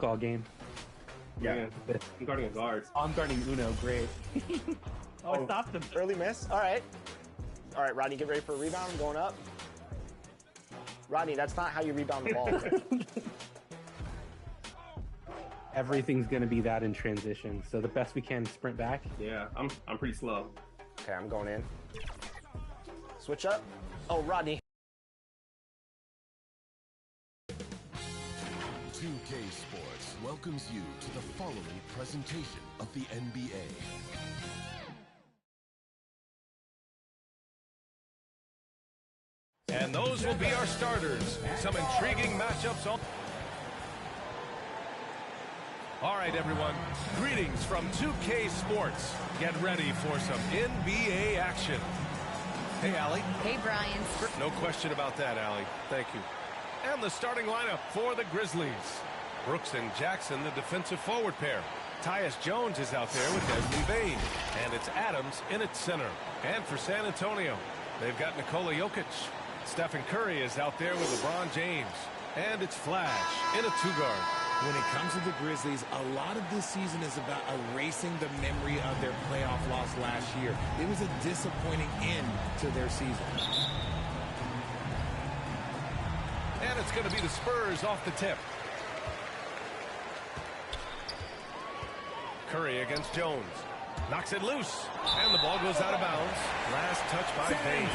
took all game. Yeah, I'm guarding a guard. I'm guarding Uno, great. I stopped him. Early miss. All right. All right, Rodney, get ready for a rebound. Going up. Rodney, that's not how you rebound the ball. Okay? Everything's going to be that in transition. So the best we can is sprint back. Yeah, I'm pretty slow. Okay, I'm going in. Switch up. Oh, Rodney. 2K Sports welcomes you to the following presentation of the NBA. And those will be our starters. Some intriguing matchups on. All right, everyone. Greetings from 2K Sports. Get ready for some NBA action. Hey, Allie. Hey, Brian. No question about that, Allie. Thank you. And the starting lineup for the Grizzlies. Brooks and Jackson, the defensive forward pair. Tyus Jones is out there with Desmond Bane. And it's Adams in its center. And for San Antonio, they've got Nikola Jokic. Stephen Curry is out there with LeBron James. And it's Flash in a two-guard. When it comes to the Grizzlies, a lot of this season is about erasing the memory of their playoff loss last year. It was a disappointing end to their season. And it's going to be the Spurs off the tip. Curry against Jones. Knocks it loose. And the ball goes out of bounds. Last touch by Bane.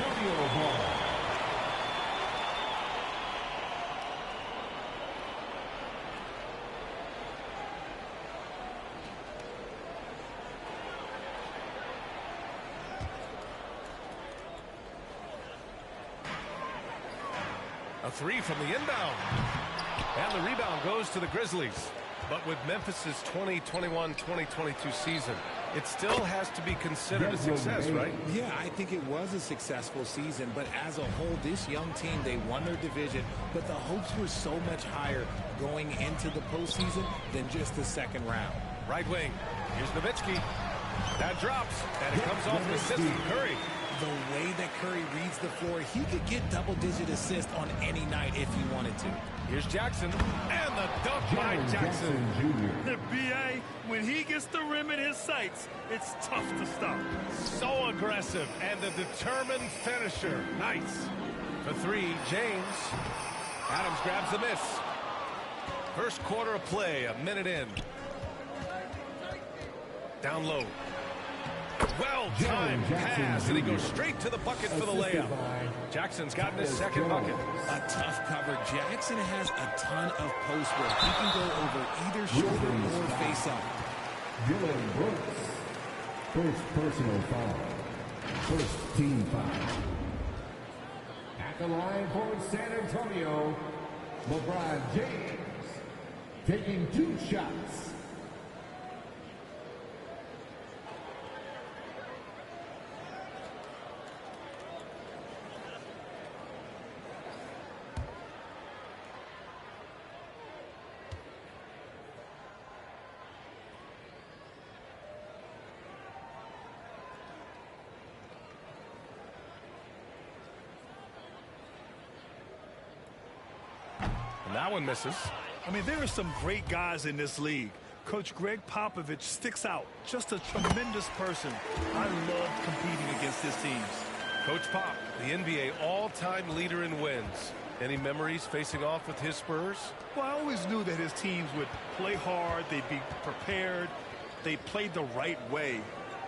A three from the inbound. And the rebound goes to the Grizzlies. But with Memphis's 2021-2022 season, it still has to be considered a success, right? Yeah, I think it was a successful season, but as a whole, this young team, they won their division, but the hopes were so much higher going into the postseason than just the second round. Right wing. Here's Nowitzki. That drops, and it comes off an assist from Curry. The way that Curry reads the floor, he could get double-digit assists on any night if he wanted to. Here's Jackson, and the dunk by Jackson. The BA, when he gets the rim in his sights, it's tough to stop. So aggressive, and a determined finisher. Nice. For three, James. Adams grabs the miss. First quarter of play, a minute in. Down low. Well-timed pass, and he goes straight to the bucket for the layup. Jackson's gotten his second bucket. A tough cover. Jackson has a ton of post work. He can go over either shoulder or face up. Dylan Brooks. First personal foul. First team foul. At the line for San Antonio, LeBron James taking 2 shots. And that one misses. I mean, there are some great guys in this league. Coach Greg Popovich sticks out. Just a tremendous person. I love competing against his teams. Coach Pop, the NBA all-time leader in wins. Any memories facing off with his Spurs? Well, I always knew that his teams would play hard. They'd be prepared. They played the right way.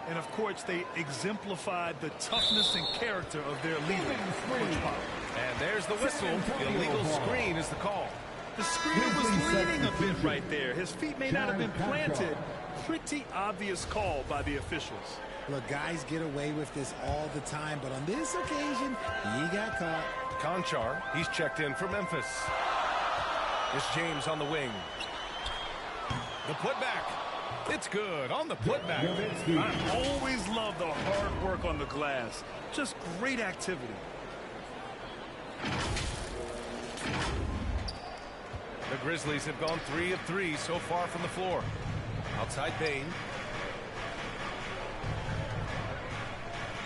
And, of course, they exemplified the toughness and character of their leader, Coach Pop. And there's the whistle. The illegal screen is the call. The screener was leaning a bit right there. His feet may not have been planted. Pretty obvious call by the officials. Look, guys get away with this all the time, but on this occasion, he got caught. Conchar, he's checked in for Memphis. It's James on the wing. The putback. It's good on the putback. I always love the hard work on the glass. Just great activity. The Grizzlies have gone 3 of 3 so far from the floor. Outside Bane.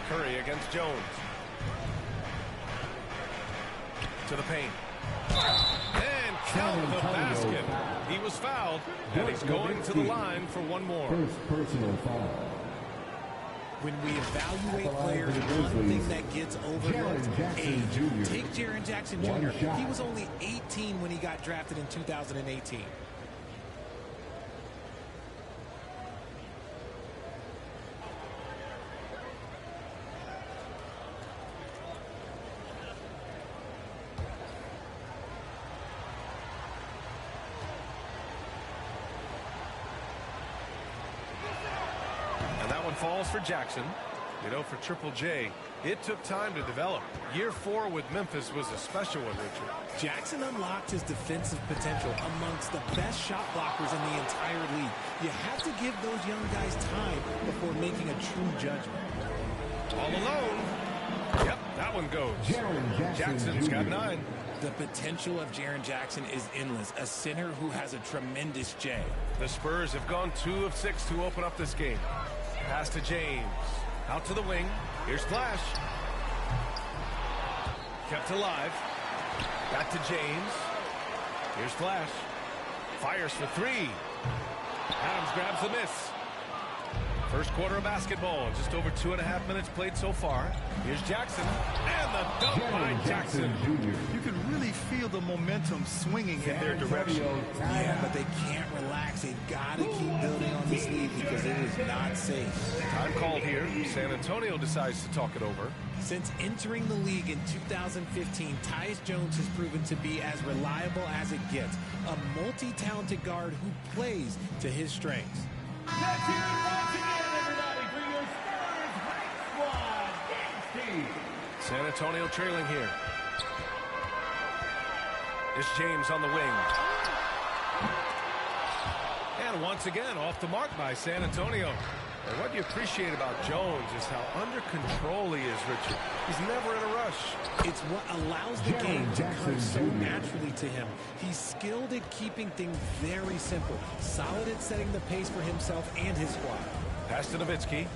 Curry against Jones. To the paint. And San count the Antonio basket. foul. He was fouled, and he's going to the line for one more. First personal foul. When we evaluate At the line players, for the one Grizzlies, thing that gets overlooked, Jaren Jackson age. Jr. Take Jaren Jackson One Jr. shot. He was only 18 when he got drafted in 2018. And that one falls for Jackson. You know, for Triple J, it took time to develop. Year 4 with Memphis was a special one, Richard. Jackson unlocked his defensive potential amongst the best shot blockers in the entire league. You have to give those young guys time before making a true judgment. All alone. Yep, that one goes. Jaren Jackson Jackson's got Jr. 9. The potential of Jaren Jackson is endless, a center who has a tremendous J. The Spurs have gone 2 of 6 to open up this game. Pass to James. Out to the wing. Here's Flash. Kept alive. Back to James. Here's Flash. Fires for 3. Adams grabs the miss. First quarter of basketball. Just over 2.5 minutes played so far. Here's Jackson. And the dunk by Jaren Jackson. Jackson Jr. You can really feel the momentum swinging in their direction. Yeah, but they can't relax. They've got to keep building on this lead because it is not safe. Time called here. San Antonio decides to talk it over. Since entering the league in 2015, Tyus Jones has proven to be as reliable as it gets. A multi-talented guard who plays to his strengths. Let's hear it once again, everybody, for your Spurs Hype Squad, Dynasty. San Antonio trailing here. It's James on the wing. And once again, off the mark by San Antonio. And what you appreciate about Jones is how under control he is, Richard. He's never in a rush. It's what allows the Jaren game to Jackson come so Jr. naturally to him. He's skilled at keeping things very simple, solid at setting the pace for himself and his squad. Pass to Nowitzki.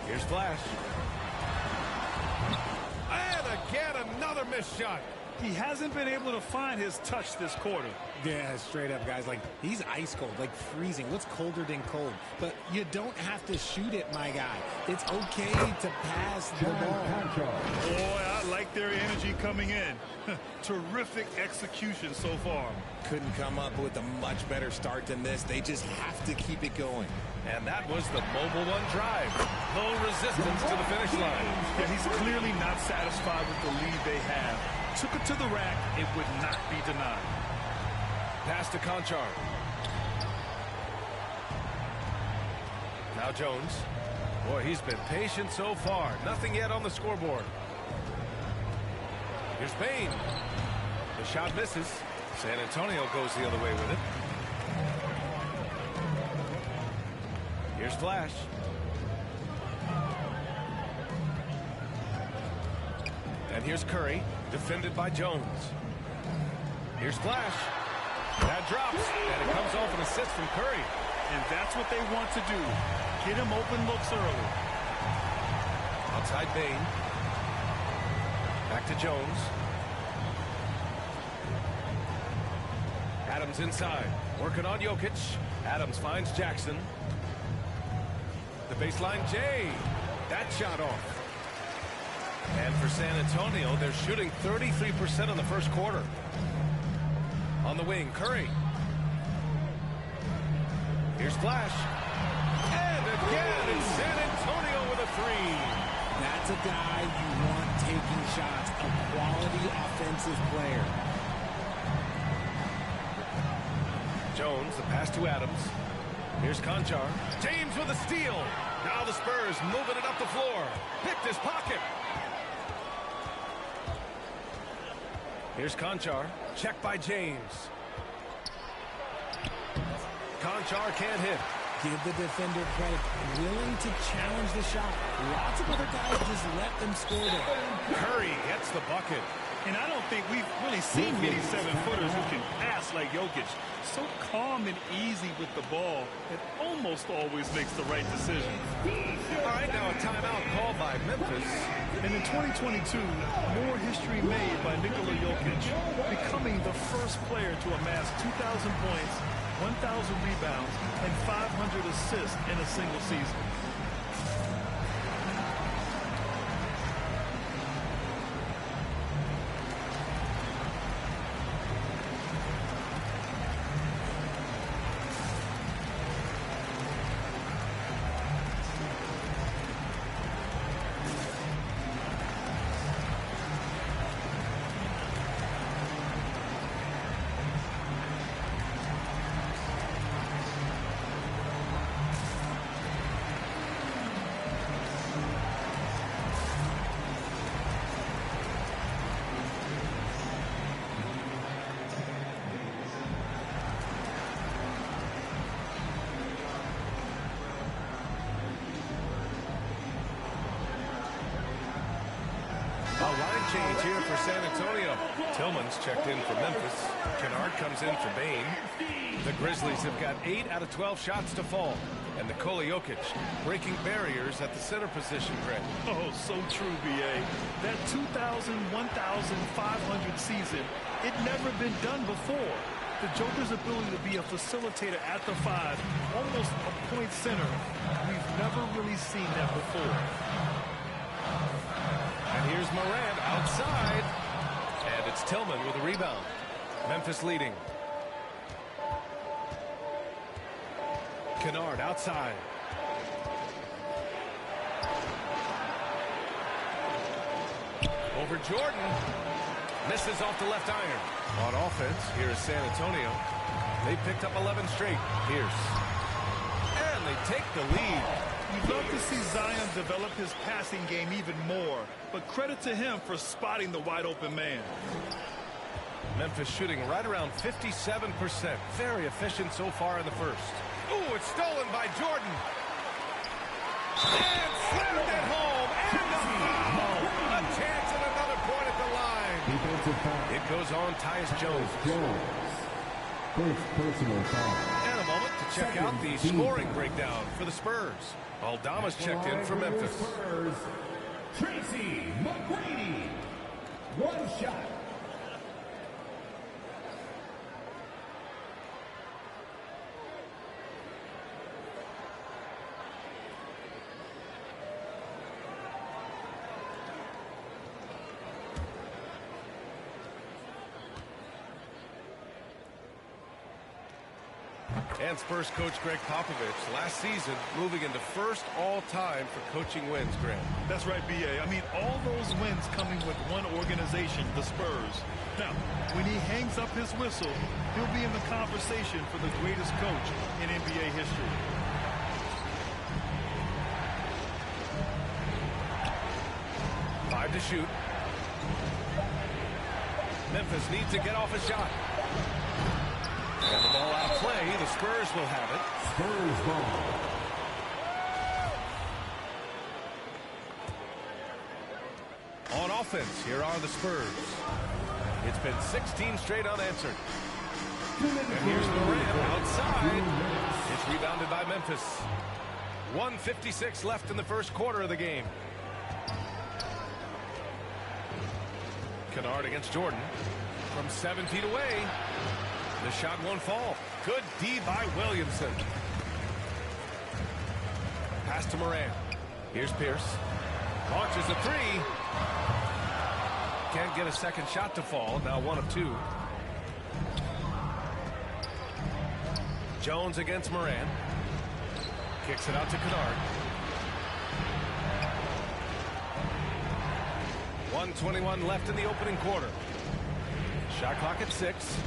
Here's Flash. And again, another missed shot. He hasn't been able to find his touch this quarter. Yeah, straight up, guys. Like, he's ice cold, like freezing. What's colder than cold? But you don't have to shoot it, my guy. It's okay to pass the John ball. Conchar. Boy, I like their energy coming in. Terrific execution so far. Couldn't come up with a much better start than this. They just have to keep it going. And that was the mobile one drive. No resistance to the finish line. Yeah, he's clearly not satisfied with the lead they have. Took it to the rack. It would not be denied. Pass to Conchar. Now Jones. Boy, he's been patient so far. Nothing yet on the scoreboard. Here's Bain. The shot misses. San Antonio goes the other way with it. Here's Flash. And here's Curry, defended by Jones. Here's Flash. That drops, and it comes off an assist from Curry. And that's what they want to do. Get him open looks early. Outside Bain. Back to Jones. Adams inside. Working on Jokic. Adams finds Jackson. The baseline J. That shot off. And for San Antonio, they're shooting 33% in the first quarter. On the wing, Curry. Here's Flash. And again, it's San Antonio with a 3. That's a guy you want taking shots, a quality offensive player. Jones, the pass to Adams. Here's Conchar. James with a steal. Now the Spurs moving it up the floor. Picked his pocket. Here's Conchar. Check by James. Conchar can't hit. Give the defender credit. Willing to challenge the shot. Lots of other guys just let them score there. Curry gets the bucket. And I don't think we've really seen many 7-footers who can pass like Jokic. So calm and easy with the ball, it almost always makes the right decision. All right, now a timeout called by Memphis. And in 2022, more history made by Nikola Jokic, becoming the first player to amass 2,000 points, 1,000 rebounds, and 500 assists in a single season. Change here for San Antonio. Tillman's checked in for Memphis. Kennard comes in for Bain. The Grizzlies have got 8 out of 12 shots to fall. And Nikola Jokic breaking barriers at the center position, Greg. Oh, so true, B.A. That 2,000, 1,500 season, it never been done before. The Joker's ability to be a facilitator at the 5, almost a point center, we've never really seen that before. And here's Morant outside. And it's Tillman with a rebound. Memphis leading. Kennard outside. Over Jordan. Misses off the left iron. On offense, here is San Antonio. They picked up 11 straight. Pierce. And they take the lead. You'd love to see Zion develop his passing game even more, but credit to him for spotting the wide open man. Memphis shooting right around 57%. Very efficient so far in the first. Ooh, it's stolen by Jordan. And slammed it home. And a foul. A chance at another point at the line. It goes on Tyus Jones. First personal foul. And a moment to check out the scoring breakdown for the Spurs. Aldama's checked in for Memphis. Tracy McGrady. One shot. And Spurs coach Greg Popovich last season moving into first all-time for coaching wins, Greg. That's right, B.A. I mean, all those wins coming with one organization, the Spurs. Now, when he hangs up his whistle, he'll be in the conversation for the greatest coach in NBA history. Five to shoot. Memphis needs to get off a shot. And the ball out of play. The Spurs will have it. Spurs ball. On offense, here are the Spurs. It's been 16 straight unanswered. And here's Morant outside. It's rebounded by Memphis. 1:56 left in the first quarter of the game. Kennard against Jordan. From 7 feet away. The shot won't fall. Good D by Williamson. Pass to Morant. Here's Pierce. Launches a three. Can't get a second shot to fall. Now 1 of 2. Jones against Morant. Kicks it out to Kennard. 1:21 left in the opening quarter. Shot clock at 6.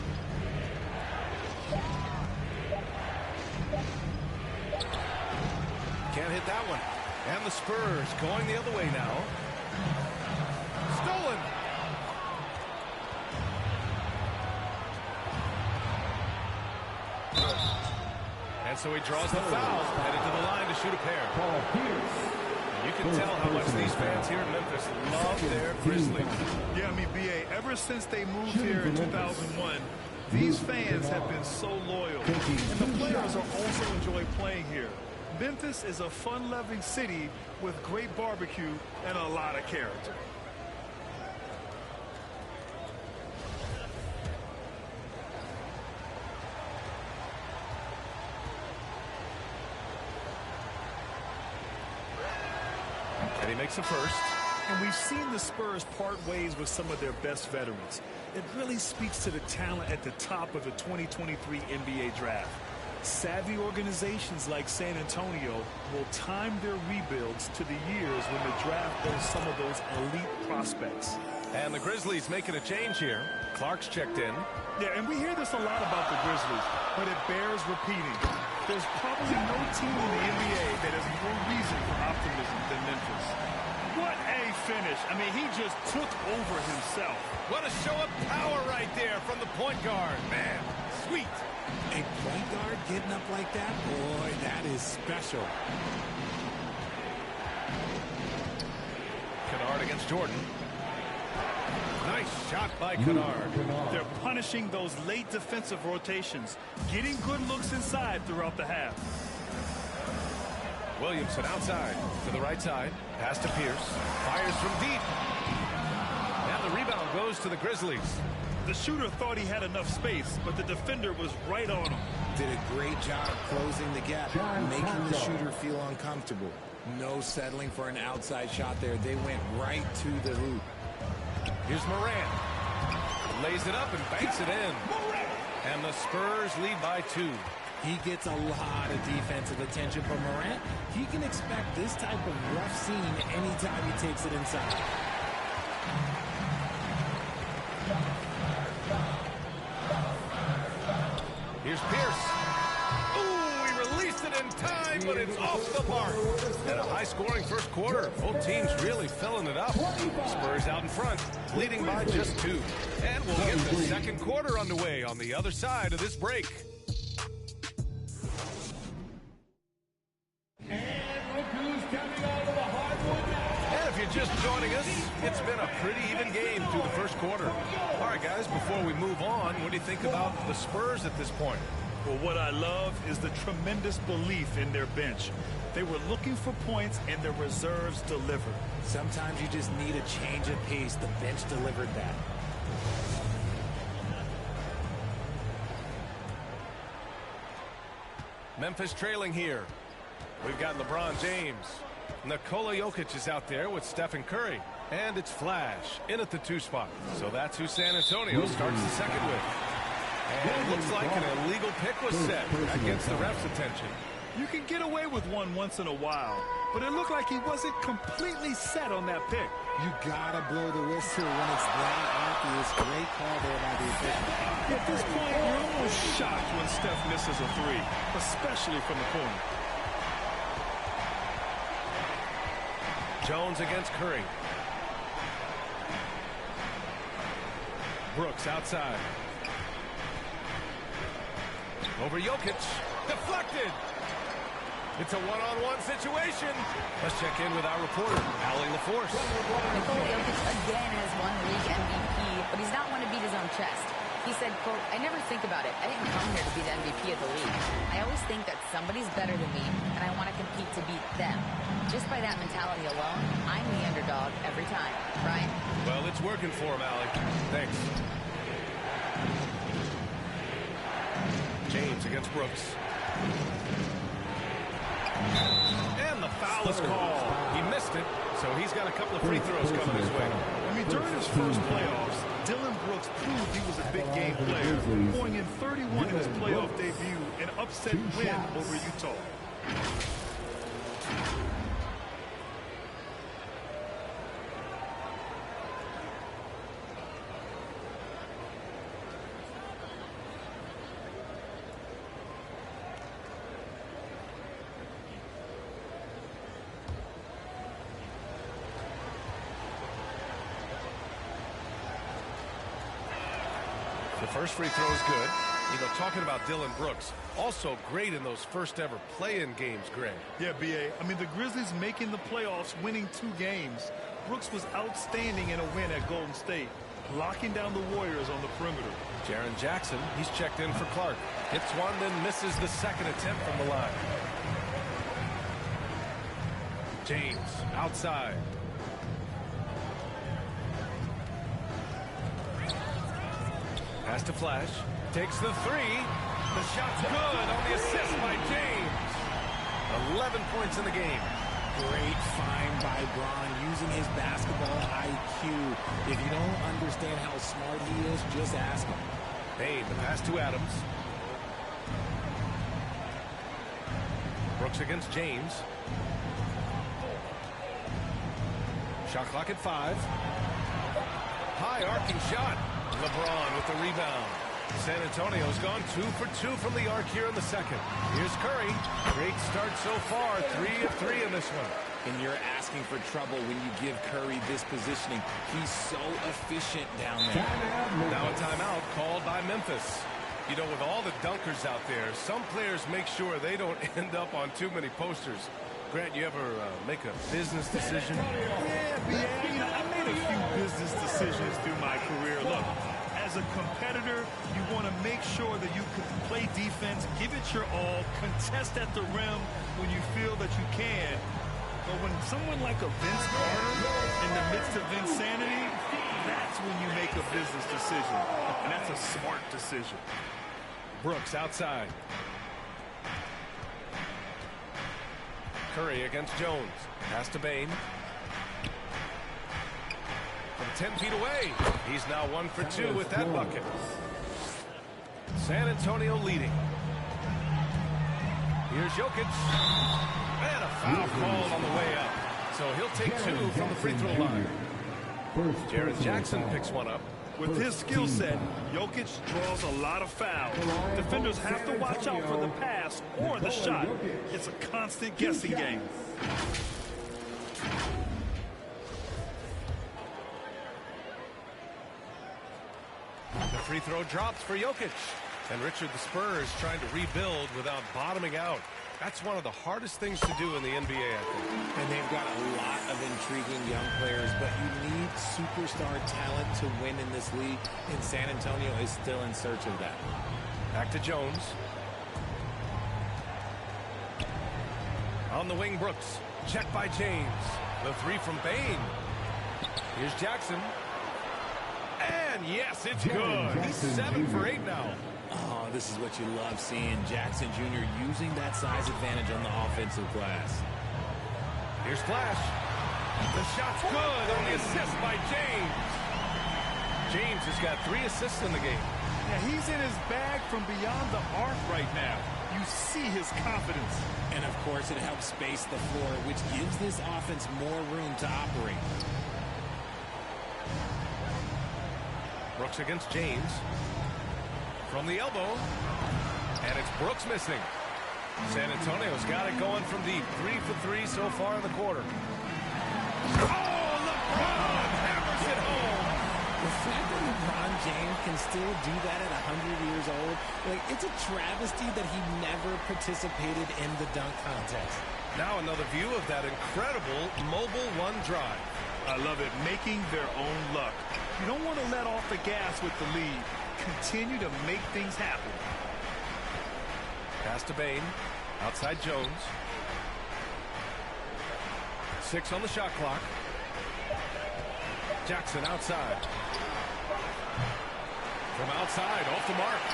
Can't hit that one. And the Spurs going the other way now. Stolen. And so he draws the foul. Headed to the line to shoot a pair. You can tell how much these fans here in Memphis love their Grizzlies. Yeah, I mean, B.A., ever since they moved here in 2001, these fans have been so loyal. And the players are also enjoy playing here. Memphis is a fun-loving city with great barbecue and a lot of character. And he makes a first. And we've seen the Spurs part ways with some of their best veterans. It really speaks to the talent at the top of the 2023 NBA draft. Savvy organizations like San Antonio will time their rebuilds to the years when the draft owns some of those elite prospects. And the Grizzlies making a change here. Clark's checked in. Yeah, and we hear this a lot about the Grizzlies, but it bears repeating. There's probably no team in the NBA that has more reason for optimism than Memphis. What a finish. I mean, he just took over himself. What a show of power right there from the point guard. Man, sweet. A point guard getting up like that? Boy, that is special. Kennard against Jordan. Nice shot by Kennard. They're punishing those late defensive rotations, getting good looks inside throughout the half. Williamson outside to the right side. Pass to Pierce. Fires from deep. And the rebound goes to the Grizzlies. The shooter thought he had enough space, but the defender was right on him. Did a great job closing the gap, making the shooter feel uncomfortable. No settling for an outside shot there. They went right to the hoop. Here's Morant. Lays it up and banks it in. And the Spurs lead by 2. He gets a lot of defensive attention from Morant. He can expect this type of rough scene anytime he takes it inside. Here's Pierce. Ooh, he released it in time, but it's off the mark. And a high-scoring first quarter. Both teams really filling it up. Spurs out in front, leading by just 2. And we'll get the second quarter underway on the other side of this break. Just joining us, it's been a pretty even game through the first quarter. All right, guys, before we move on, what do you think about the Spurs at this point? Well, what I love is the tremendous belief in their bench. They were looking for points, and their reserves delivered. Sometimes you just need a change of pace. The bench delivered that. Memphis trailing here. We've got LeBron James. Nikola Jokic is out there with Stephen Curry. And it's Flash in at the 2 spot. So that's who San Antonio starts the second with. And it looks like an illegal pick was set. That gets the ref's attention. You can get away with one once in a while, but it looked like he wasn't completely set on that pick. You gotta blow the whistle when it's that obvious. Great call there by the official. At this point, you're almost shocked when Steph misses a 3, especially from the corner. Jones against Curry. Brooks outside. Over Jokic. Deflected. It's a one-on-one situation. Let's check in with our reporter, Allie LaForce. Nikola Jokic again has won the league MVP, but he's not one to beat his own chest. He said, quote, "I never think about it. I didn't come here to be the MVP of the league. I always think that somebody's better than me, and I want to compete to beat them. Just by that mentality alone, I'm the underdog every time." Brian? Well, it's working for him, Allie. Thanks. James against Brooks. And the foul is called. He missed it, so he's got a couple of free throws coming his way. I mean, during his first playoffs, Dillon Brooks proved he was a big game player, going in 31 in his playoff debut, an upset win over Utah. The first free throw is good. You know, talking about Dylan Brooks, also great in those first ever play-in games, Greg. Yeah, B.A. I mean, the Grizzlies making the playoffs, winning 2 games. Brooks was outstanding in a win at Golden State, locking down the Warriors on the perimeter. Jaren Jackson, he's checked in for Clark. Hits one, then misses the second attempt from the line. James, outside. Pass to Flash. Takes the 3. The shot's good on the assist by James. 11 points in the game. Great find by Braun, using his basketball IQ. If you don't understand how smart he is, just ask him. Payne, the pass to Adams. Brooks against James. Shot clock at 5. High arcing shot. LeBron with the rebound. San Antonio's gone 2 for 2 from the arc here in the second. Here's Curry. Great start so far. 3 of 3 in this one. And you're asking for trouble when you give Curry this positioning. He's so efficient down there. Now a timeout called by Memphis. You know, with all the dunkers out there, some players make sure they don't end up on too many posters. Grant, you ever make a business decision? Yeah, B.A. You know, I made a few business decisions through my career. Look, as a competitor, you want to make sure that you can play defense, give it your all, contest at the rim when you feel that you can. But when someone like a Vince Carter in the midst of insanity, that's when you make a business decision. And that's a smart decision. Brooks outside. Curry against Jones. Pass to Bane. From 10 feet away. He's now 1 for 2 with that bucket. San Antonio leading. Here's Jokic. And a foul called on the way up. So he'll take 2 from the free throw line. Jaren Jackson picks one up. With his skill set, Jokic draws a lot of fouls. Defenders have to watch out for the pass or the shot. It's a constant guessing game. The free throw drops for Jokic. And Richard, the Spurs trying to rebuild without bottoming out. That's one of the hardest things to do in the NBA, I think. And they've got a lot of intriguing young players, but you need superstar talent to win in this league, and San Antonio is still in search of that. Back to Jones. On the wing, Brooks. Check by James. The 3 from Bane. Here's Jackson. And yes, it's good. He's 7 for 8 now. Oh, this is what you love seeing. Jackson Jr. using that size advantage on the offensive glass. Here's Flash. The shot's good on the assist by James. James has got 3 assists in the game. Yeah, he's in his bag from beyond the arc right now. You see his confidence. And, of course, it helps space the floor, which gives this offense more room to operate. Brooks against James. From the elbow. And it's Brooks missing. San Antonio's got it going from deep. 3 for 3 so far in the quarter. Oh, LeBron hammers it home. The fact that LeBron James can still do that at 100 years old, like, it's a travesty that he never participated in the dunk contest. Now another view of that incredible mobile 1 drive. I love it, making their own luck. You don't want to let off the gas with the lead. Continue to make things happen. Pass to Bane. Outside Jones. 6 on the shot clock. Jackson outside. From outside, off the mark.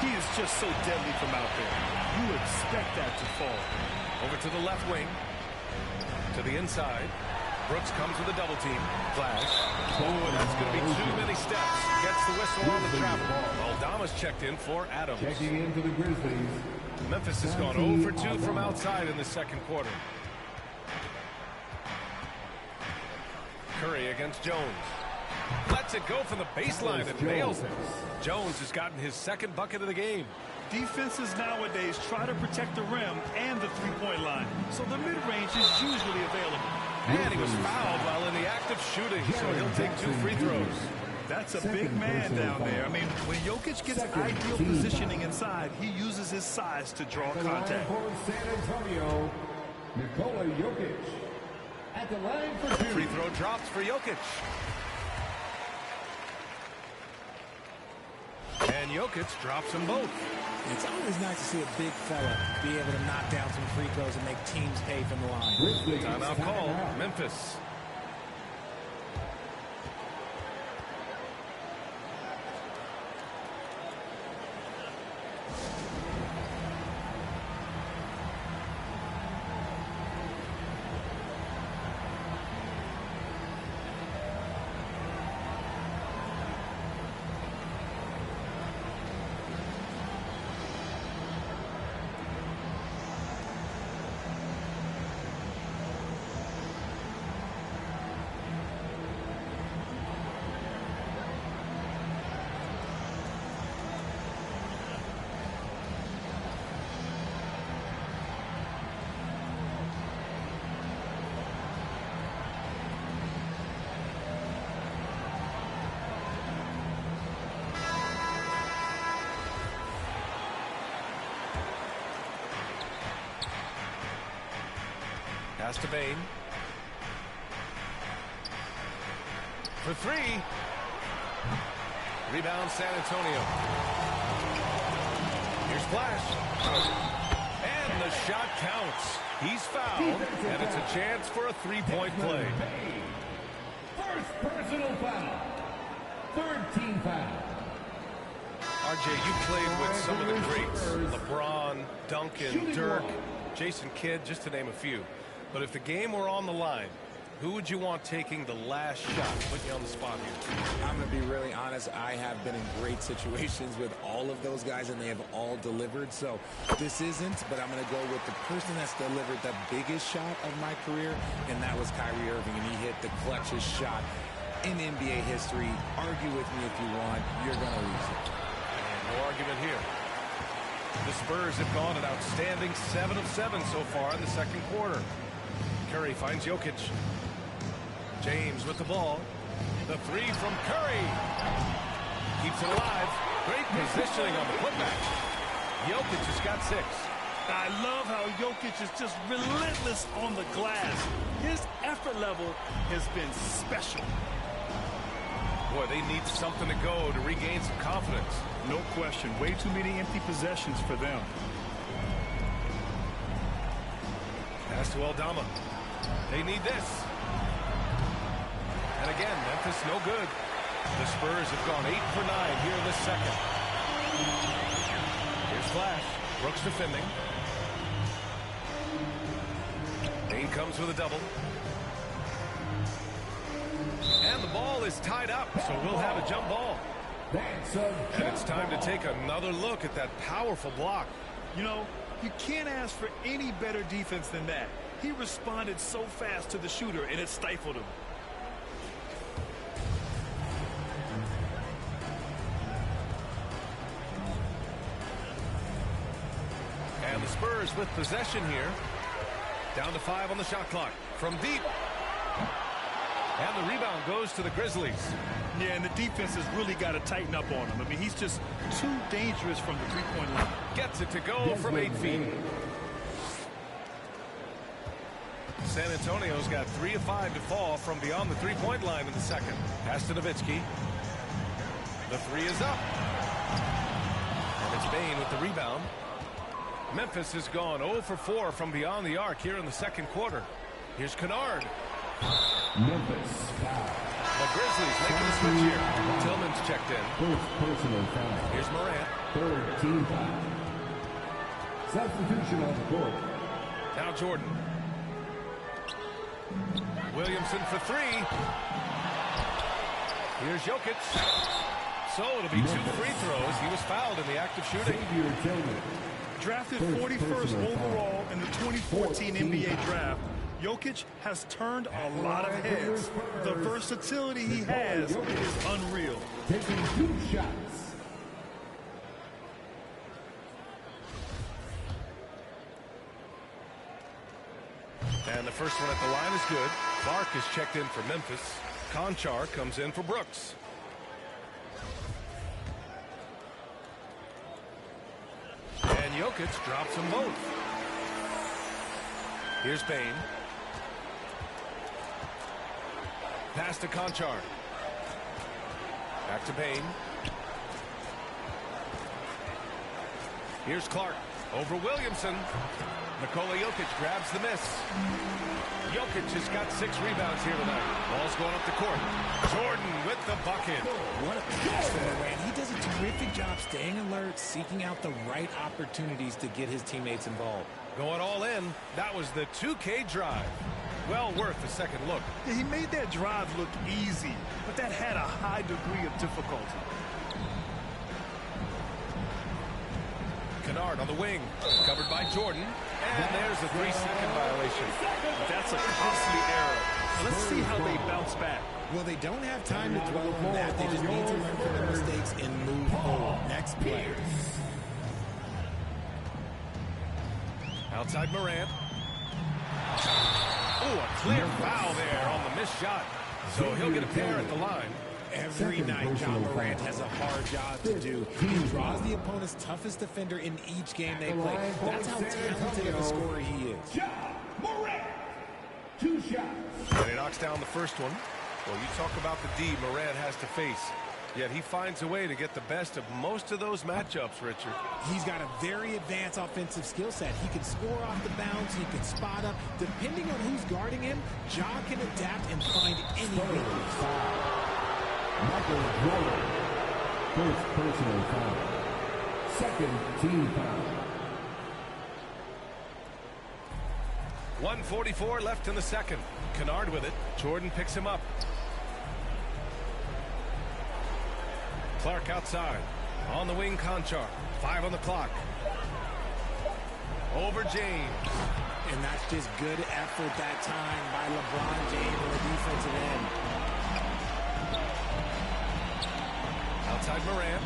He is just so deadly from out there. You expect that to fall. Over to the left wing. To the inside. Brooks comes with a double team. Flash. Oh, that's going to be too many steps. Gets the whistle on the travel. Aldama's checked in for Adams. Checking in for the Grizzlies. Memphis has gone 0 for 2 from outside in the second quarter. Curry against Jones. Lets it go from the baseline and nails it. Jones has gotten his second bucket of the game. Defenses nowadays try to protect the rim and the three-point line, so the mid-range is usually available. And he was fouled while in the act of shooting, so he'll take 2 free throws. That's a big man down there. I mean, when Jokic gets ideal positioning inside, he uses his size to draw contact. For San Antonio, Nikola Jokic. At the line for 2. Free throw drops for Jokic. And Jokic drops them both. It's always nice to see a big fella be able to knock down some free throws and make teams pay from the line. Timeout call, Memphis. Pass to Bane. For 3. Rebound San Antonio. Here's Flash. And the shot counts. He's fouled, and it's a chance for a three-point play. First personal foul. Third team foul. RJ, you played with some of the greats. LeBron, Duncan, Dirk, Jason Kidd, just to name a few. But if the game were on the line, who would you want taking the last shot? Put you on the spot here. I'm going to be really honest. I have been in great situations with all of those guys, and they have all delivered. So this isn't, but I'm going to go with the person that's delivered the biggest shot of my career, and that was Kyrie Irving, and he hit the clutchest shot in NBA history. Argue with me if you want. You're going to lose it. And no argument here. The Spurs have gone an outstanding 7 of 7 so far in the second quarter. Curry finds Jokic. James with the ball. The 3 from Curry. Keeps it alive. Great positioning on the putback. Jokic has got 6. I love how Jokic is just relentless on the glass. His effort level has been special. Boy, they need something to go to regain some confidence. No question. Way too many empty possessions for them. Pass to Aldama. They need this. And again, Memphis no good. The Spurs have gone 8 for 9 here in the second. Here's Flash. Brooks defending. Bane comes with a double. And the ball is tied up, so we'll have a jump ball. And it's time to take another look at that powerful block. You know, you can't ask for any better defense than that. He responded so fast to the shooter, and it stifled him. And the Spurs with possession here. Down to 5 on the shot clock. From deep. And the rebound goes to the Grizzlies. Yeah, and the defense has really got to tighten up on him. I mean, he's just too dangerous from the three-point line. Gets it to go from 8 feet. San Antonio's got 3 of 5 to fall from beyond the three-point line in the second. Pass to Nowitzki. The 3 is up. And it's Bane with the rebound. Memphis has gone 0 for 4 from beyond the arc here in the second quarter. Here's Kennard. Memphis foul. The Grizzlies making the switch here. Tillman's checked in. First personal foul. Here's Morant. Third team foul. Substitution on the court. Now Jordan. Williamson for 3. Here's Jokic. So it'll be 2 free throws. He was fouled in the act of shooting. Xavier Tillman. Drafted 41st overall in the 2014 NBA draft, Jokic has turned a lot of heads. The versatility he has is unreal. Taking 2 shots. And the first one at the line is good. Clark is checked in for Memphis. Conchar comes in for Brooks. Jokic drops them both. Here's Bane. Pass to Conchar. Back to Bane. Here's Clark. Over Williamson. Nikola Jokic grabs the miss. Jokic has got 6 rebounds here tonight. Ball's going up the court. Jordan with the bucket. What a pass from Morant. He does a terrific job staying alert, seeking out the right opportunities to get his teammates involved. Going all in. That was the 2K drive. Well worth a second look. Yeah, he made that drive look easy, but that had a high degree of difficulty. Kennard on the wing. Covered by Jordan. And there's a 3-second violation. That's a costly error. Let's see how they bounce back. Well, they don't have time to dwell on that. They just need to learn from their mistakes and move forward. Next play. Outside Morant. Oh, a clear foul there on the missed shot. So he'll get a pair at the line. Every night, John Morant has a hard job to do. He draws the opponent's toughest defender in each game they play. That's how talented of a scorer he is. John Morant, 2 shots. And he knocks down the first one. Well, you talk about the D Morant has to face. Yet he finds a way to get the best of most of those matchups, Richard. He's got a very advanced offensive skill set. He can score off the bounce. He can spot up. Depending on who's guarding him, Ja can adapt and find any windows. Michael Jordan, first personal foul. Second team foul. 1:44 left in the second. Kennard with it. Jordan picks him up. Clark outside. On the wing, Conchar. 5 on the clock. Over James. And that's just good effort that time by LeBron James on the defensive end. Outside Morant.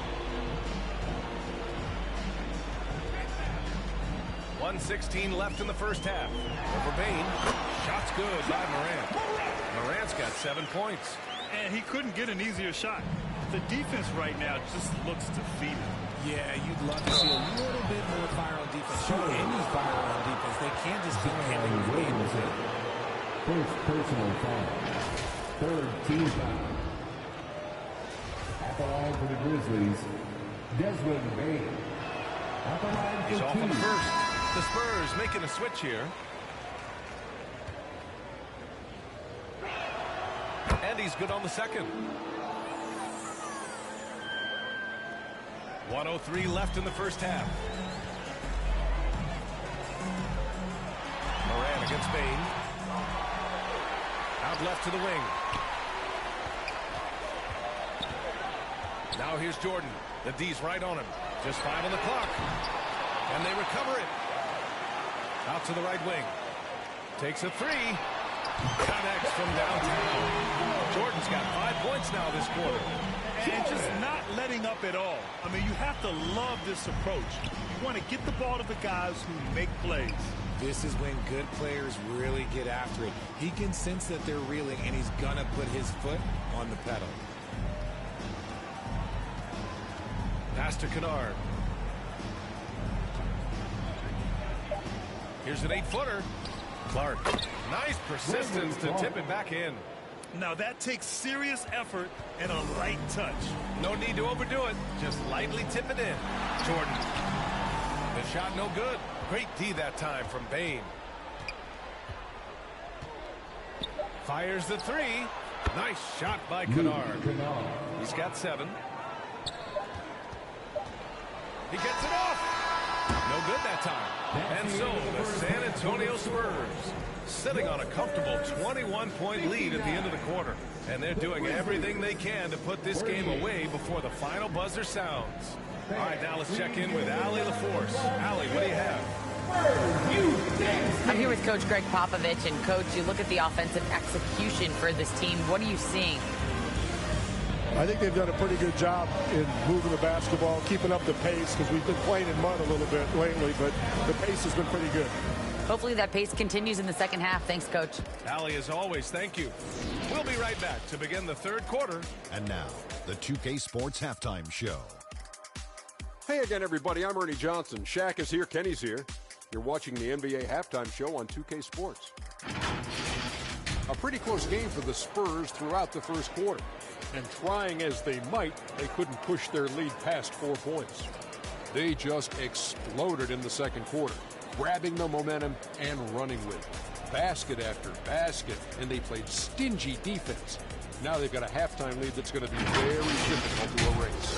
1:16 left in the first half. Over Bane. Shot's good by Morant. Morant's got 7 points. And he couldn't get an easier shot. The defense right now just looks defeated. Yeah, you'd love to see a little bit more fire on defense. Show any fire on defense. They can't just keep handling the game with it. First personal foul. Third team foul. At the line for the Grizzlies, Desmond Bane. At the line for He's off on the 2. first. The Spurs making a switch here. And he's good on the second. 1:03 left in the first half. Morant against Bane. Out left to the wing. Now here's Jordan. The D's right on him. Just 5 on the clock. And they recover it. Out to the right wing. Takes a 3. Connects from downtown. Jordan's got 5 points now this quarter. And just not letting up at all. I mean, you have to love this approach. You want to get the ball to the guys who make plays. This is when good players really get after it. He can sense that they're reeling, and he's going to put his foot on the pedal. Pass to Kennard. Here's an 8-footer. Clark. Nice persistence to tip it back in. Now that takes serious effort and a light touch. No need to overdo it. Just lightly tip it in. Jordan. The shot no good. Great D that time from Bane. Fires the 3. Nice shot by Kennard. He's got 7. He gets it off. No good that time. And so the San Antonio Spurs sitting on a comfortable 21-point lead at the end of the quarter. And they're doing everything they can to put this game away before the final buzzer sounds. All right, now let's check in with Allie LaForce. Allie, what do you have? I'm here with Coach Greg Popovich. And, Coach, you look at the offensive execution for this team. What are you seeing? I think they've done a pretty good job in moving the basketball, keeping up the pace, because we've been playing in mud a little bit lately, but the pace has been pretty good. Hopefully that pace continues in the second half. Thanks, Coach. Allie, as always, thank you. We'll be right back to begin the third quarter. And now, the 2K Sports Halftime Show. Hey again, everybody. I'm Ernie Johnson. Shaq is here. Kenny's here. You're watching the NBA Halftime Show on 2K Sports. A pretty close game for the Spurs throughout the first quarter. And trying as they might, they couldn't push their lead past 4 points. They just exploded in the second quarter, grabbing the momentum and running with it. Basket after basket, and they played stingy defense. Now they've got a halftime lead that's going to be very difficult to erase.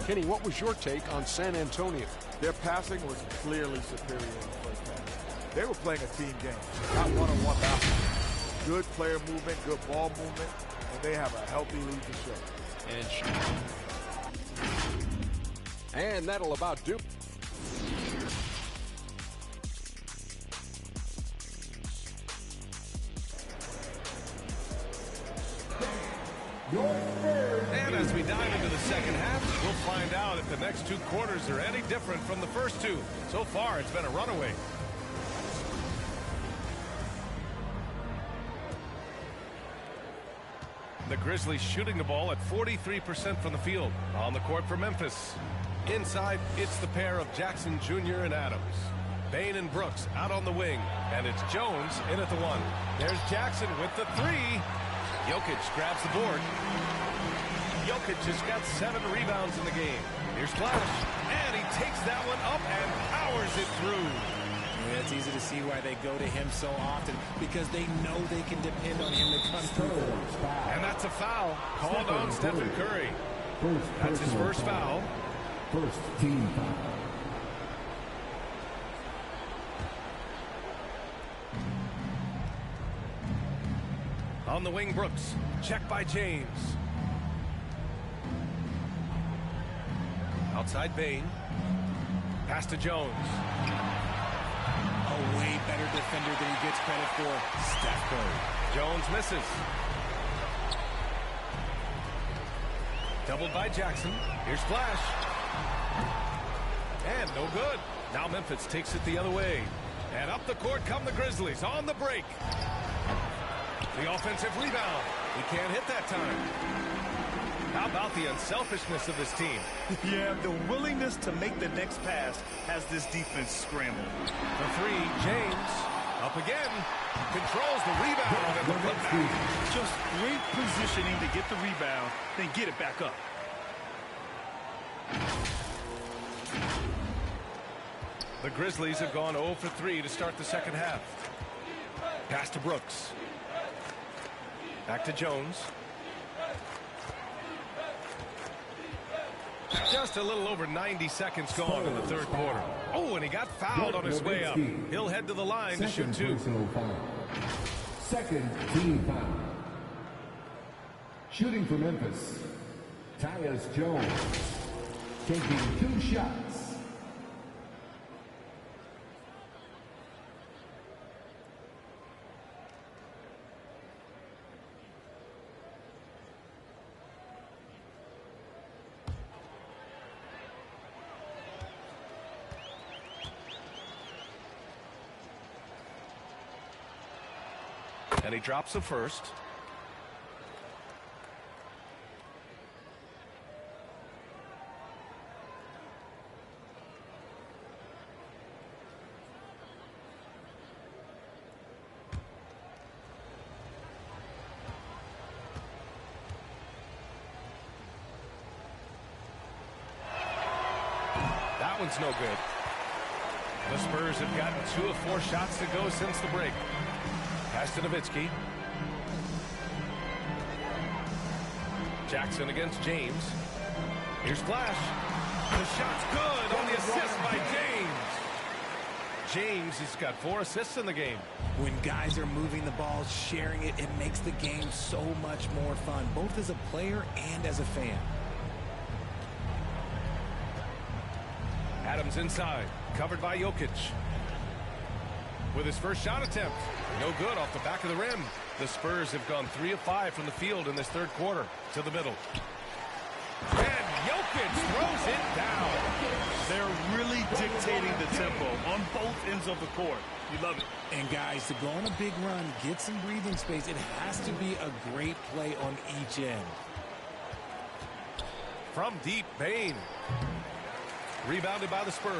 Kenny, what was your take on San Antonio? Their passing was clearly superior in the first half. They were playing a team game, not one-on-one basketball. Good player movement, good ball movement, and they have a healthy lead to show. And that'll about do. And as we dive into the second half, we'll find out if the next 2 quarters are any different from the first 2. So far, it's been a runaway. The Grizzlies shooting the ball at 43% from the field. On the court for Memphis. Inside, it's the pair of Jackson Jr. and Adams. Bane and Brooks out on the wing. And it's Jones in at the 1. There's Jackson with the 3. Jokic grabs the board. Jokic has got 7 rebounds in the game. Here's Flash. And he takes that one up and powers it through. Yeah, it's easy to see why they go to him so often, because they know they can depend on him to come through. And that's a foul called on Stephen Curry. That's his first foul. First team foul. On the wing, Brooks. Check by James. Outside Bane. Pass to Jones. A way better defender than he gets credit for. Steph Curry. Jones misses. Doubled by Jackson. Here's Flash. And no good. Now Memphis takes it the other way. And up the court come the Grizzlies on the break. The offensive rebound. He can't hit that time. How about the unselfishness of this team? Yeah, the willingness to make the next pass has this defense scrambled. The 3, James. Up again. Controls the rebound and the putback. Just great positioning to get the rebound, then get it back up. The Grizzlies have gone 0 for 3 to start the second half. Pass to Brooks. Back to Jones. Just a little over 90 seconds gone in the third quarter. Oh, and he got fouled on his way up. He'll head to the line to shoot 2. Second team foul. Shooting for Memphis, Tyus Jones, taking 2 shots. And he drops the first. That one's no good. The Spurs have gotten 2 of 4 shots to go since the break. Pass to Nowitzki. Jackson against James. Here's Flash. The shot's good on the assist by James. James has got 4 assists in the game. When guys are moving the ball, sharing it, it makes the game so much more fun, both as a player and as a fan. Adams inside, covered by Jokic. With his first shot attempt, no good off the back of the rim. The Spurs have gone 3 of 5 from the field in this third quarter. To the middle. And Jokic throws it down. They're really dictating the tempo on both ends of the court. You love it. And guys, to go on a big run, get some breathing space, it has to be a great play on each end. From deep, Bane. Rebounded by the Spurs.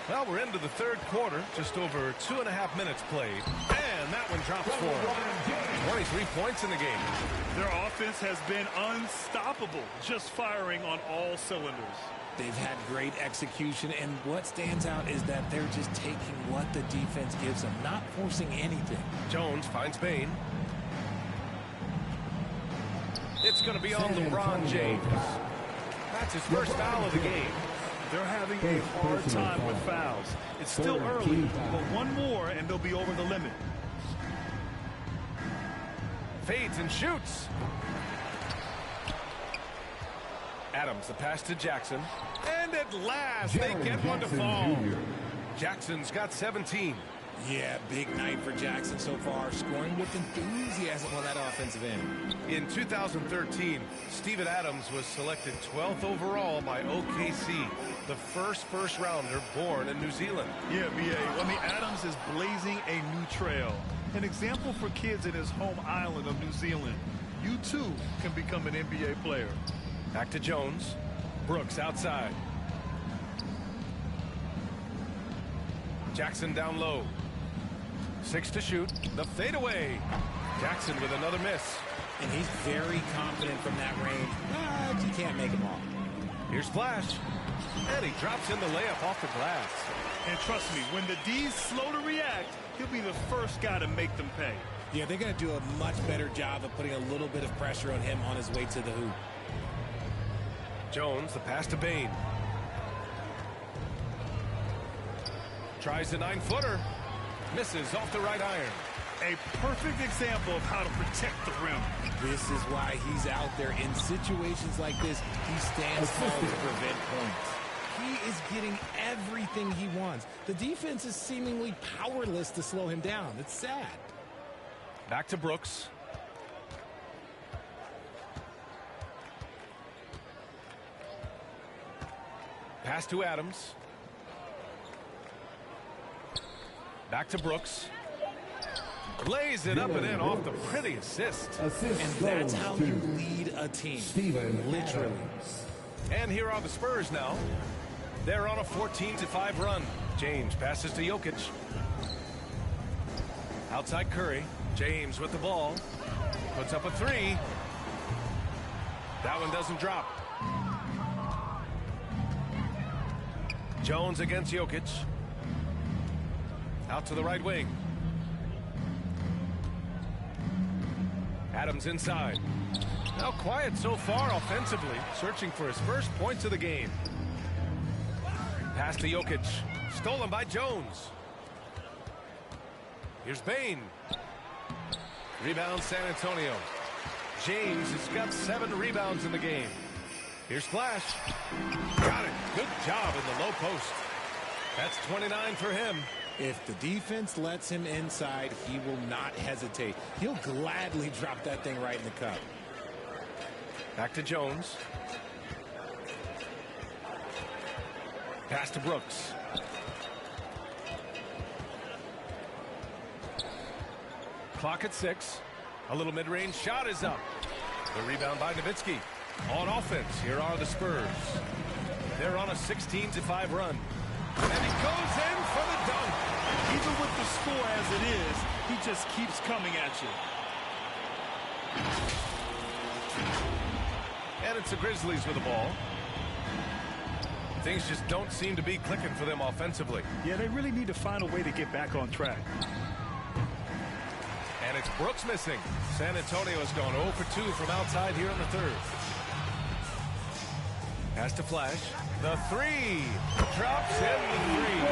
Well, we're into the third quarter, just over 2.5 minutes played. And that one drops for him. 23 points in the game. Their offense has been unstoppable, just firing on all cylinders. They've had great execution, and what stands out is that they're just taking what the defense gives them, not forcing anything. Jones finds Bain. It's going to be on LeBron James. That's his first foul of the game. They're having a hard time with fouls. It's still early, but one more and they'll be over the limit. Fades and shoots. Adams, the pass to Jackson. And at last, they get one to fall. Jackson's got 17. Yeah, big night for Jackson so far, scoring with enthusiasm on that offensive end. In 2013, Steven Adams was selected 12th overall by OKC, the first rounder born in New Zealand. Yeah, B.A. I mean, Adams is blazing a new trail. An example for kids in his home island of New Zealand. You, too, can become an NBA player. Back to Jones. Brooks outside. Jackson down low. 6 to shoot. The fadeaway. Jackson with another miss. And he's very confident from that range, but you can't make him all. Here's Flash. And he drops in the layup off the glass. And trust me, when the D's slow to react, he'll be the first guy to make them pay. Yeah, they're going to do a much better job of putting a little bit of pressure on him on his way to the hoop. Jones, the pass to Bain. Tries a 9-footer. Misses off the right iron. A perfect example of how to protect the rim. This is why he's out there in situations like this. He stands tall to prevent points. He is getting everything he wants. The defense is seemingly powerless to slow him down. It's sad. Back to Brooks. Pass to Adams. Back to Brooks. Lays it up and in off the pretty assist. And that's how you lead a team. Literally. And here are the Spurs now. They're on a 14-5 run. James passes to Jokic. Outside Curry. James with the ball. Puts up a 3. That one doesn't drop. Jones against Jokic. Out to the right wing. Adams inside. Now quiet so far offensively, searching for his first points of the game. Pass to Jokic. Stolen by Jones. Here's Bain. Rebound San Antonio. James has got 7 rebounds in the game. Here's Flash. Got it. Good job in the low post. That's 29 for him. If the defense lets him inside, he will not hesitate. He'll gladly drop that thing right in the cup. Back to Jones. Pass to Brooks. Clock at 6. A little mid-range shot is up. The rebound by Nowitzki. On offense, here are the Spurs. They're on a 16-5 run. And he goes in for the dunk. Even with the score as it is, he just keeps coming at you. And it's the Grizzlies with the ball. Things just don't seem to be clicking for them offensively. Yeah, they really need to find a way to get back on track. And it's Brooks missing. San Antonio has gone 0 for 2 from outside here in the third. Pass to Flash. The 3. Drops in the 3.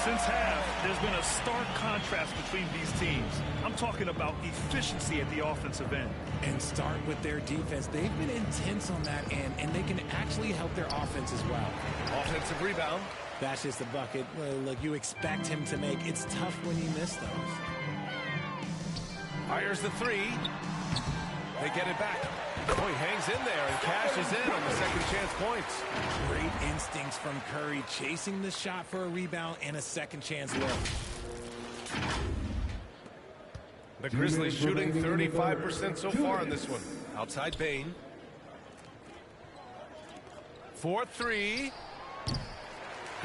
Since half, there's been a stark contrast between these teams. I'm talking about efficiency at the offensive end. And start with their defense. They've been intense on that end, and they can actually help their offense as well. Offensive rebound. That's just the bucket. Look, you expect him to make. It's tough when you miss those. Fires the 3. They get it back. Oh, he hangs in there and cashes in on the second chance points. Great instincts from Curry, chasing the shot for a rebound and a second chance look. The Grizzlies shooting 35% so far in this one. Outside Bain. 4-3.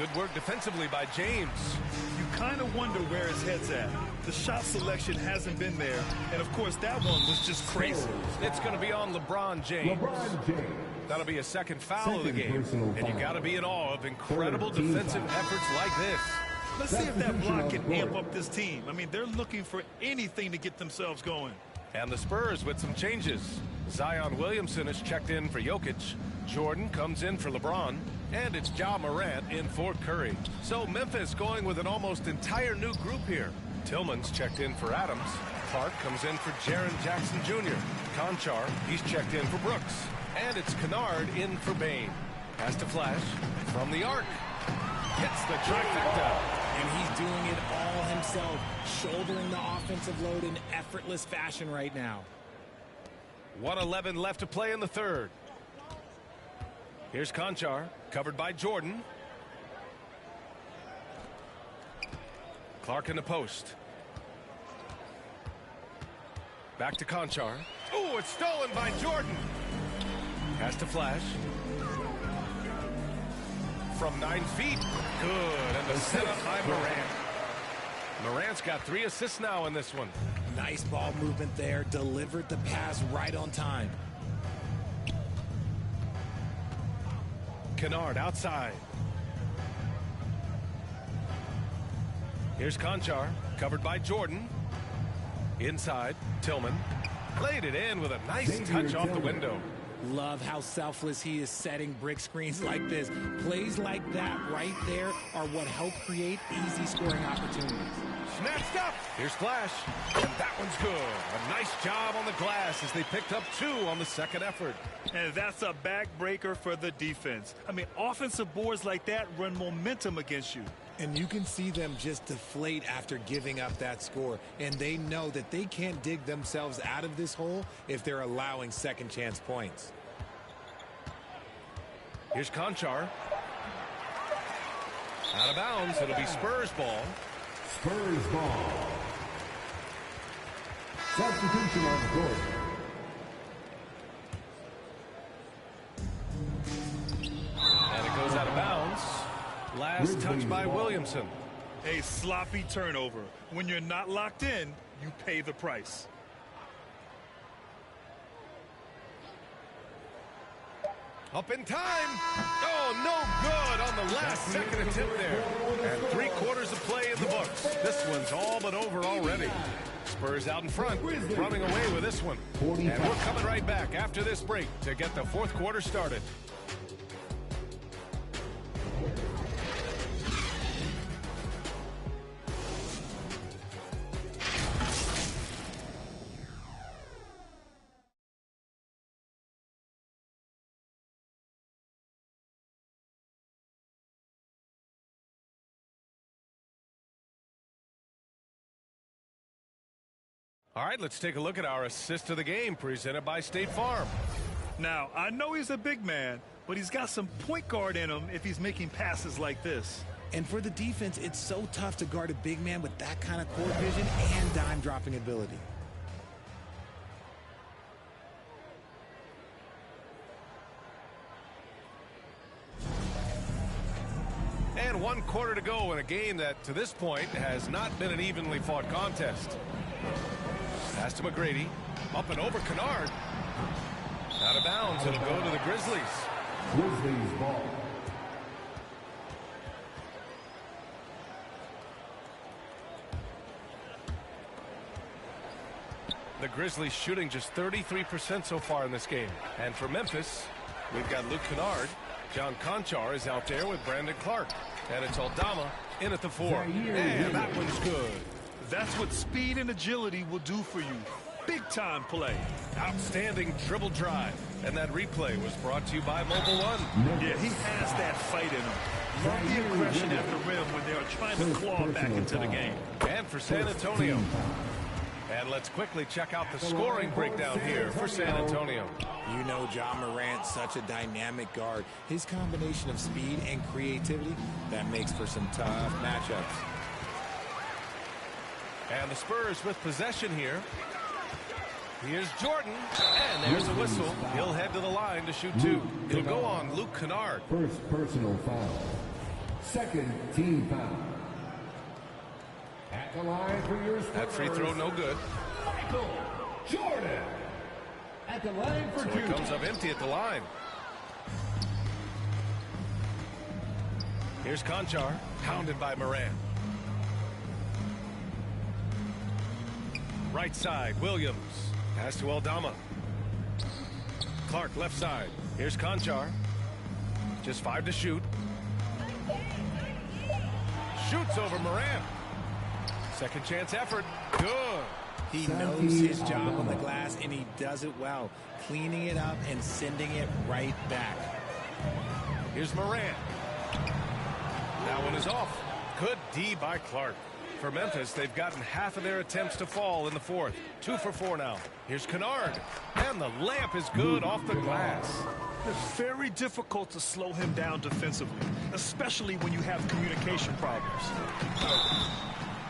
Good work defensively by James. You kind of wonder where his head's at. The shot selection hasn't been there, and of course that one was just crazy. It's going to be on LeBron James. That'll be a second foul of the game, and you got to be in awe of incredible defensive efforts like this. Let's see if that block can amp up this team. I mean, they're looking for anything to get themselves going. And the Spurs with some changes. Zion Williamson is checked in for Jokic. Jordan comes in for LeBron. And it's Ja Morant in for Curry. So Memphis going with an almost entire new group here. Tillman's checked in for Adams. Clark comes in for Jaren Jackson Jr. Conchar, he's checked in for Brooks. And it's Kennard in for Bain. Pass to Flash from the arc. Hits the trifecta. And he's doing it all himself, shouldering the offensive load in effortless fashion right now. 1:11 left to play in the third. Here's Conchar, covered by Jordan. Clark in the post. Back to Conchar. Oh, it's stolen by Jordan. Pass to Flash. From 9 feet. Good. And the setup by Morant. Morant's got 3 assists now in this one. Nice ball movement there. Delivered the pass right on time. Kennard outside. Here's Conchar, covered by Jordan. Inside, Tillman. Played it in with a nice touch off the window. Love how selfless he is setting brick screens like this. Plays like that right there are what help create easy scoring opportunities. Snatched up. Here's Flash. And that one's good. A nice job on the glass as they picked up 2 on the second effort. And that's a backbreaker for the defense. I mean, offensive boards like that run momentum against you. And you can see them just deflate after giving up that score. And they know that they can't dig themselves out of this hole if they're allowing second chance points. Here's Conchar. Out of bounds. It'll be Spurs ball. Spurs ball. Substitution on the court. And it goes out of bounds. Last touch by Williamson. A sloppy turnover. When you're not locked in, you pay the price. Up in time. Oh, no good on the last second attempt there. And 3/4 of play in the books. This one's all but over already. Spurs out in front, running away with this one. And we're coming right back after this break to get the fourth quarter started. All right, let's take a look at our assist of the game presented by State Farm. Now, I know he's a big man, but he's got some point guard in him if he's making passes like this. And for the defense, it's so tough to guard a big man with that kind of court vision and dime dropping ability. And 1/4 to go in a game that, to this point, has not been an evenly fought contest. Pass to McGrady. Up and over Kennard. Out of bounds. It'll go to the Grizzlies. Grizzlies ball. The Grizzlies shooting just 33% so far in this game. And for Memphis, we've got Luke Kennard. John Conchar is out there with Brandon Clark. And it's Aldama in at the 4. And that one's good. That's what speed and agility will do for you. Big-time play. Outstanding dribble drive. And that replay was brought to you by Mobile One. Yeah, he has that fight in him. Love the aggression at the rim when they are trying to claw back into the game. And for San Antonio. And let's quickly check out the scoring breakdown here for San Antonio. You know Ja Morant, such a dynamic guard. His combination of speed and creativity, that makes for some tough matchups. And the Spurs with possession here. Here's Jordan, and there's a whistle. He'll head to the line to shoot 2. It'll go on Luke Kennard. First personal foul. Second team foul. At the line for your Spurs. That free throw no good. Michael Jordan. At the line for So two. it comes up empty at the line. Here's Conchar, hounded by Moran. Right side, Williams. Pass to Aldama. Clark, left side. Here's Conchar. Just 5 to shoot. Shoots over Moran. Second chance effort. Good. He knows his job on the glass, and he does it well. Cleaning it up and sending it right back. Here's Moran. That one is off. Good D by Clark. For Memphis, they've gotten half of their attempts to fall in the fourth. 2 for 4 now. Here's Kennard. And the layup is good off the glass. It's very difficult to slow him down defensively, especially when you have communication problems.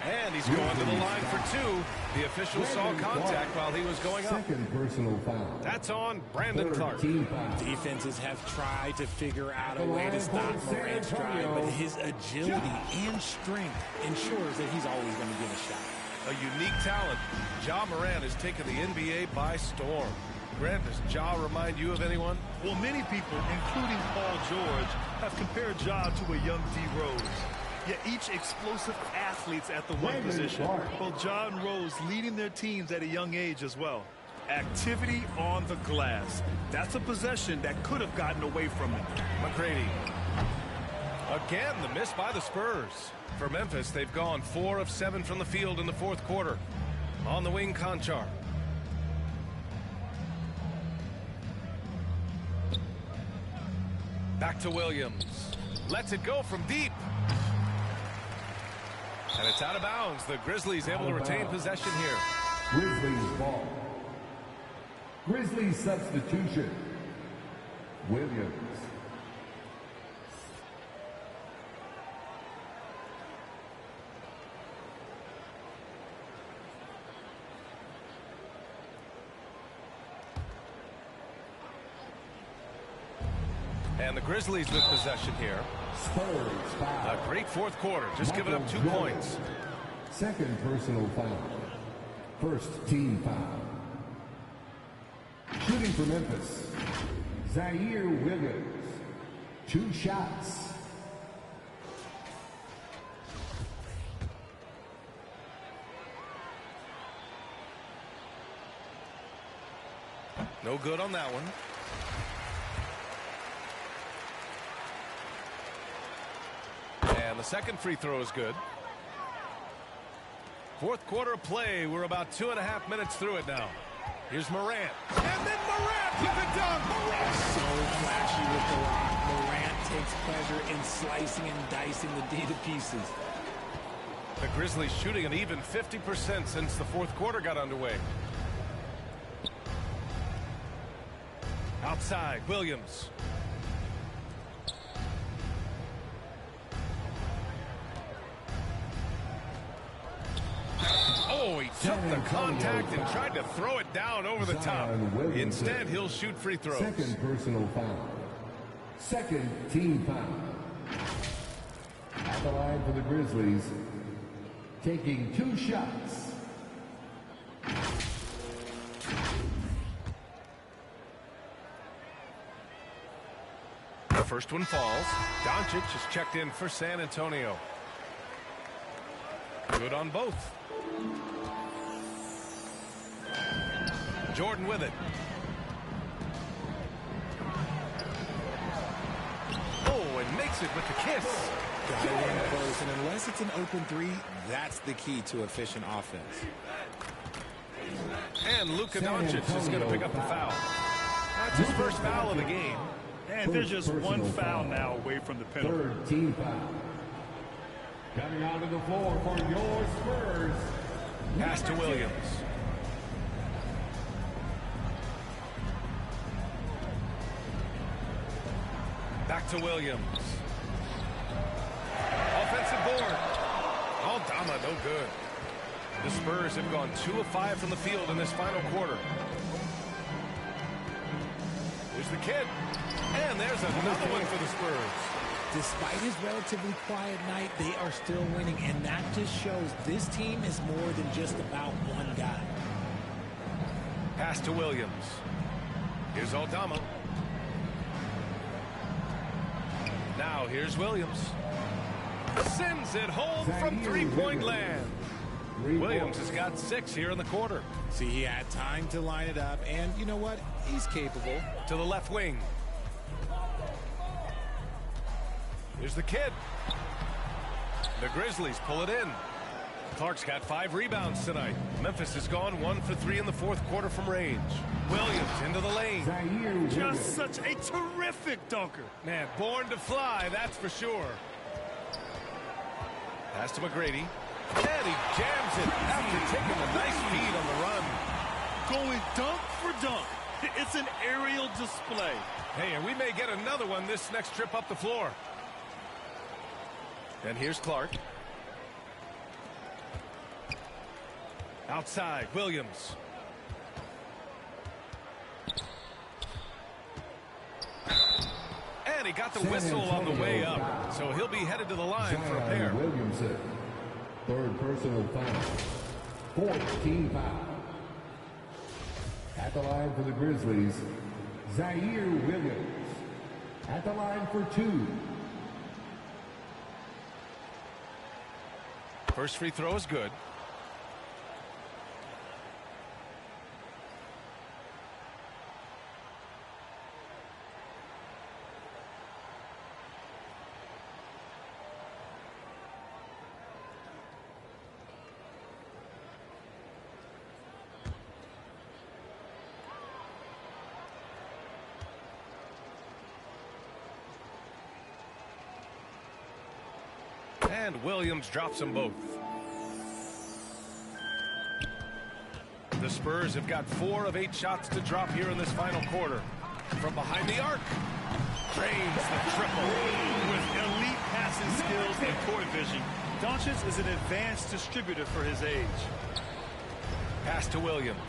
And he's going to the line for 2. The official saw contact while he was going up. Second personal foul. That's on Brandon Clark. Defenses have tried to figure out a way to stop Moran's drive, but his agility and strength ensures that he's always going to get a shot. A unique talent. Ja Morant has taken the NBA by storm. Grant, does Ja remind you of anyone? Well, many people, including Paul George, have compared Ja to a young D. Rose. Yet each explosive athletes at the one position. Both Ja and Rose leading their teams at a young age as well. Activity on the glass. That's a possession that could have gotten away from him. McGrady. Again, the miss by the Spurs. For Memphis, they've gone 4 of 7 from the field in the fourth quarter. On the wing, Conchar. Back to Williams. Lets it go from deep. And it's out of bounds. The Grizzlies able to retain possession here. Grizzlies ball. Grizzlies substitution. Williams. And the Grizzlies with possession here. Spurs foul. A great fourth quarter. Just giving up 2 points. Second personal foul. First team foul. Shooting for Memphis. Zaire Williams. 2 shots. No good on that one. And the second free throw is good. Fourth quarter of play. We're about 2.5 minutes through it now. Here's Morant. And then Morant with the dunk. So flashy with the rock. Morant takes pleasure in slicing and dicing the D to pieces. The Grizzlies shooting an even 50% since the fourth quarter got underway. Outside, Williams. Oh, he took the contact and tried to throw it down over the top. Instead, he'll shoot free throws. Second personal foul. Second team foul. At the line for the Grizzlies. Taking 2 shots. The first one falls. Doncic is checked in for San Antonio. Good on both. Jordan with it. Oh, and makes it with the kiss. Got it in close, and unless it's an open 3, that's the key to efficient offense. And Luka Doncic is going to pick up the foul. That's his first foul of the game. And there's just one foul now away from the penalty. Third team foul. Coming onto the floor for your Spurs. Pass to Williams. Back to Williams. Offensive board. Aldama, no good. The Spurs have gone 2 of 5 from the field in this final quarter. Here's the kid. And there's another one for the Spurs. despite his relatively quiet night, they are still winning, and that just shows this team is more than just about one guy. Pass to Williams. Here's Aldama. Now here's Williams. Sends it home from three-point land. Williams has got 6 here in the quarter. See, he had time to line it up, and you know what? He's capable. To the left wing. Here's the kid. The Grizzlies pull it in. Clark's got 5 rebounds tonight. Memphis has gone 1 for 3 in the fourth quarter from range. Williams into the lane. Just such a terrific dunker. Man, born to fly, that's for sure. Pass to McGrady. And he jams it after taking a nice feed on the run. Going dunk for dunk. It's an aerial display. Hey, and we may get another one this next trip up the floor. And here's Clark. Outside, Williams. And he got the whistle on the way up. So he'll be headed to the line for a pair. Williamson, third personal foul. 14 foul. At the line for the Grizzlies, Zaire Williams. At the line for 2. First free throw is good. And Williams drops them both. The Spurs have got 4 of 8 shots to drop here in this final quarter. From behind the arc. Drains the triple. With elite passing skills and court vision, Doncic is an advanced distributor for his age. Pass to Williams.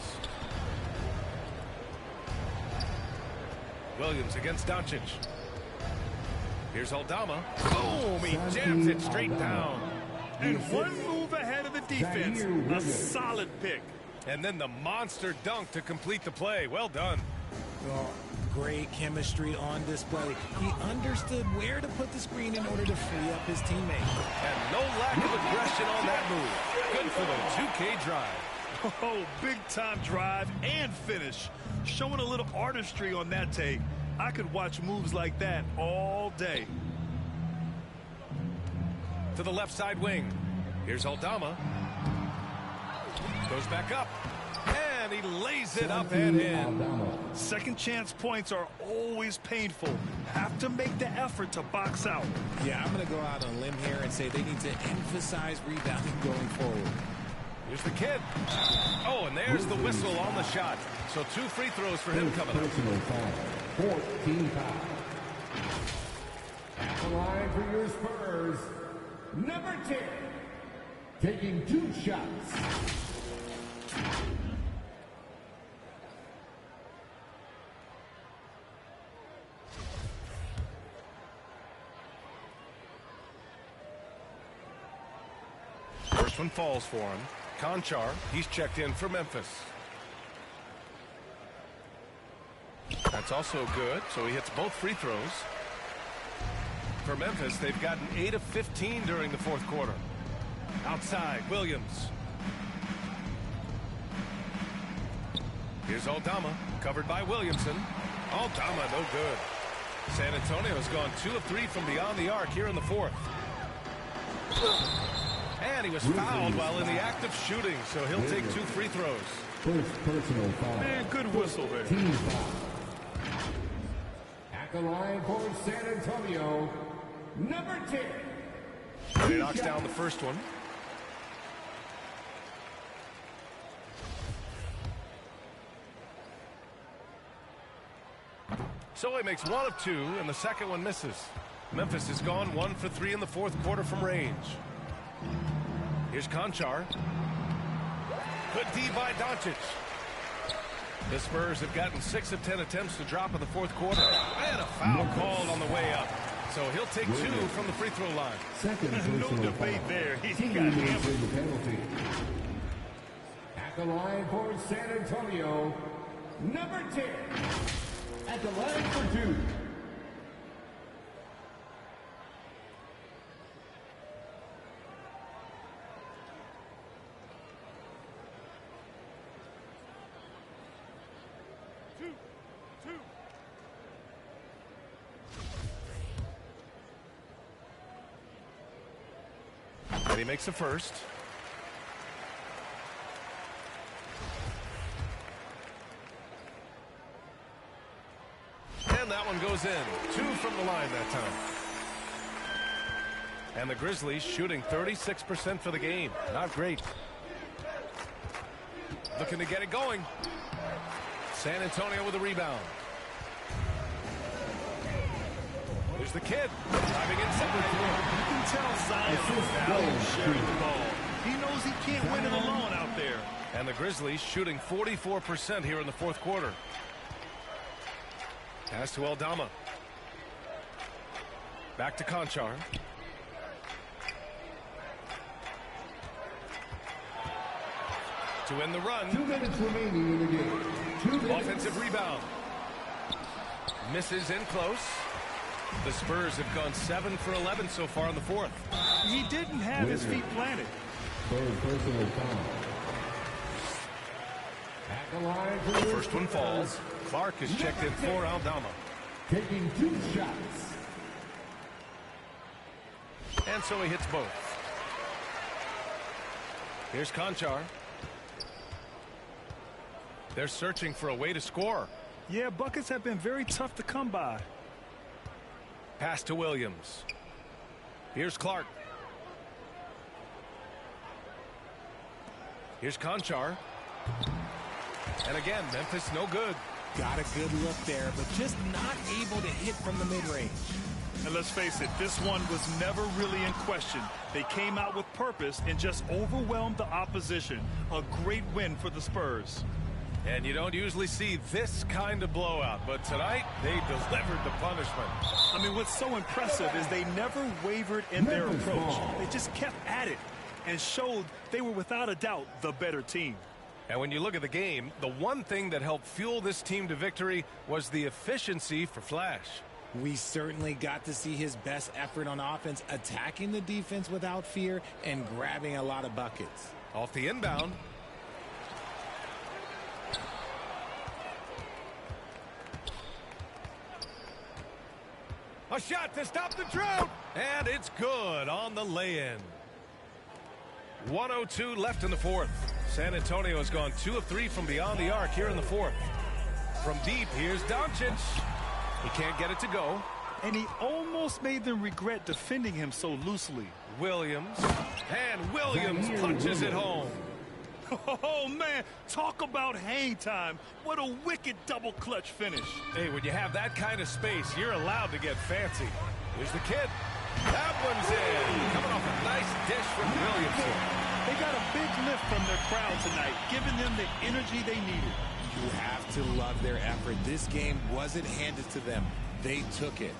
Williams against Doncic. Here's Aldama. Boom! He jams it straight down. And one move ahead of the defense. A solid pick. And then the monster dunk to complete the play. Well done. Oh, great chemistry on display. He understood where to put the screen in order to free up his teammate. And no lack of aggression on that move. Good for the 2K drive. Oh, big-time drive and finish. Showing a little artistry on that tape. I could watch moves like that all day. To the left side wing. Here's Aldama. Goes back up. And he lays it up and in. Second chance points are always painful. Have to make the effort to box out. Yeah, I'm going to go out on a limb here and say they need to emphasize rebounding going forward. Here's the kid. Oh, and there's the whistle on the shot. So 2 free throws for him coming up. Personal foul. 14 foul. At the line for your Spurs, number 10. Taking 2 shots. First one falls for him. Conchar, he's checked in for Memphis. That's also good, so he hits both free throws. For Memphis, they've gotten 8 of 15 during the fourth quarter. Outside, Williams. Here's Aldama, covered by Williamson. Aldama, no good. San Antonio's gone 2 of 3 from beyond the arc here in the fourth. And he was fouled while in the act of shooting, so he'll take 2 free throws. First personal foul. Man, good whistle there. Team foul. At the line for San Antonio, number 10. And he knocks down the first one. So he makes 1 of 2, and the second one misses. Memphis has gone 1 for 3 in the fourth quarter from range. Here's Conchar. Good D by Doncic. The Spurs have gotten 6 of 10 attempts to drop in the fourth quarter. And a foul called on the way up. So he'll take 2 from the free throw line. Second No personal debate foul. there. He Team got moves hammered. in the penalty. At the line for San Antonio, number 10. At the line for 2. And he makes the first. And that one goes in. 2 from the line that time. And the Grizzlies shooting 36% for the game. Not great. Looking to get it going. San Antonio with a rebound. Here's the kid driving inside. You can tell Zion values sharing the ball. He knows he can't win it alone out there. And the Grizzlies shooting 44% here in the fourth quarter. Pass to Aldama. Back to Conchar. To end the run. 2 minutes remaining in the game. 2 minutes. Offensive rebound. Misses in close. The Spurs have gone 7 for 11 so far in the fourth. He didn't have his feet planted. Third personal foul. At the line for The first one falls. Clark is checked in for Aldama. Taking 2 shots. And so he hits both. Here's Conchar. They're searching for a way to score. Yeah, buckets have been very tough to come by. Pass to Williams. Here's Clark. Here's Conchar. And again, Memphis no good. Got a good look there, but just not able to hit from the mid-range. And let's face it, this one was never really in question. They came out with purpose and just overwhelmed the opposition. A great win for the Spurs. And you don't usually see this kind of blowout, but tonight they delivered the punishment. I mean, what's so impressive is they never wavered in their approach. They just kept at it and showed they were without a doubt the better team. And when you look at the game, the one thing that helped fuel this team to victory was the efficiency for Flash. We certainly got to see his best effort on offense, attacking the defense without fear and grabbing a lot of buckets. Off the inbound. A shot to stop the drought. And it's good on the lay-in. 1:02 left in the fourth. San Antonio has gone 2 of 3 from beyond the arc here in the fourth. From deep, here's Doncic. He can't get it to go. And he almost made them regret defending him so loosely. Williams. And Williams punches it home. Oh, man, talk about hang time. What a wicked double clutch finish. Hey, when you have that kind of space, you're allowed to get fancy. Here's the kid. That one's in. Coming off a nice dish from Williamson. They got a big lift from their crowd tonight, giving them the energy they needed. You have to love their effort. This game wasn't handed to them. They took it.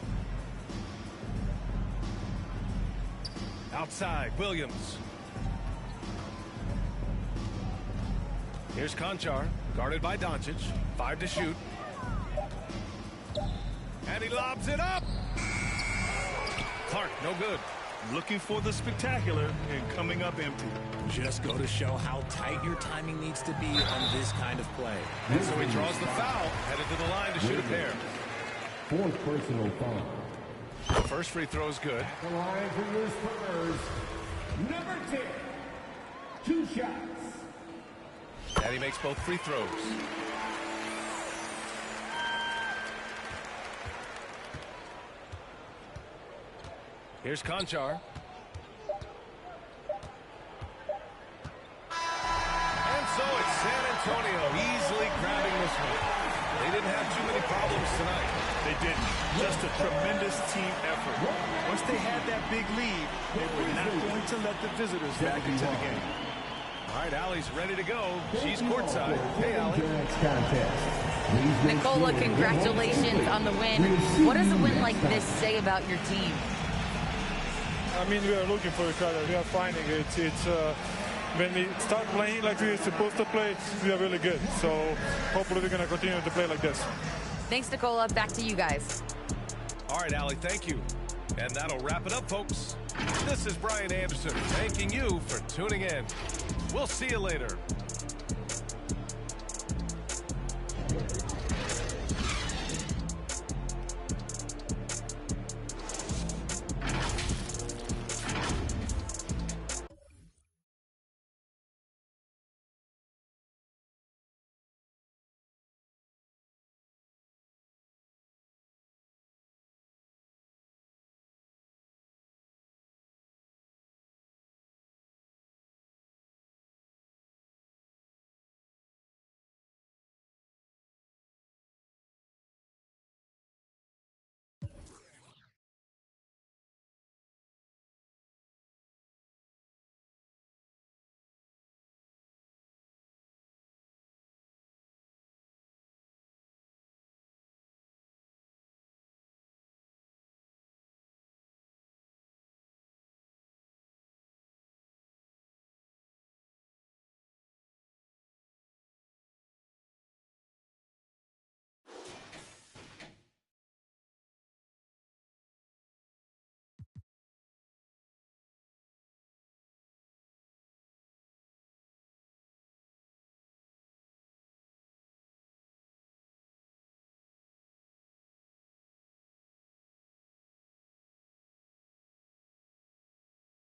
Outside, Williams. Here's Conchar, guarded by Doncic. 5 to shoot. And he lobs it up. Clark, no good. Looking for the spectacular and coming up empty. Just go to show how tight your timing needs to be on this kind of play. And so he draws the foul, headed to the line to shoot a pair. Fourth personal foul. The first free throw is good. At the line for your Spurs, number 10. 2 shots. And he makes both free throws. Here's Conchar. And so it's San Antonio easily grabbing this one. They didn't have too many problems tonight. They didn't. Just a tremendous team effort. Once they had that big lead, they were not going to let the visitors back into the game. All right, Allie's ready to go. She's courtside. Hey, Allie. Nicola, congratulations on the win. What does a win like this say about your team? I mean, we are looking for each other. We are finding it. When we start playing like we're supposed to play, we are really good. So hopefully we're going to continue to play like this. Thanks, Nicola. Back to you guys. All right, Allie, thank you. And that'll wrap it up, folks. This is Brian Anderson thanking you for tuning in. We'll see you later.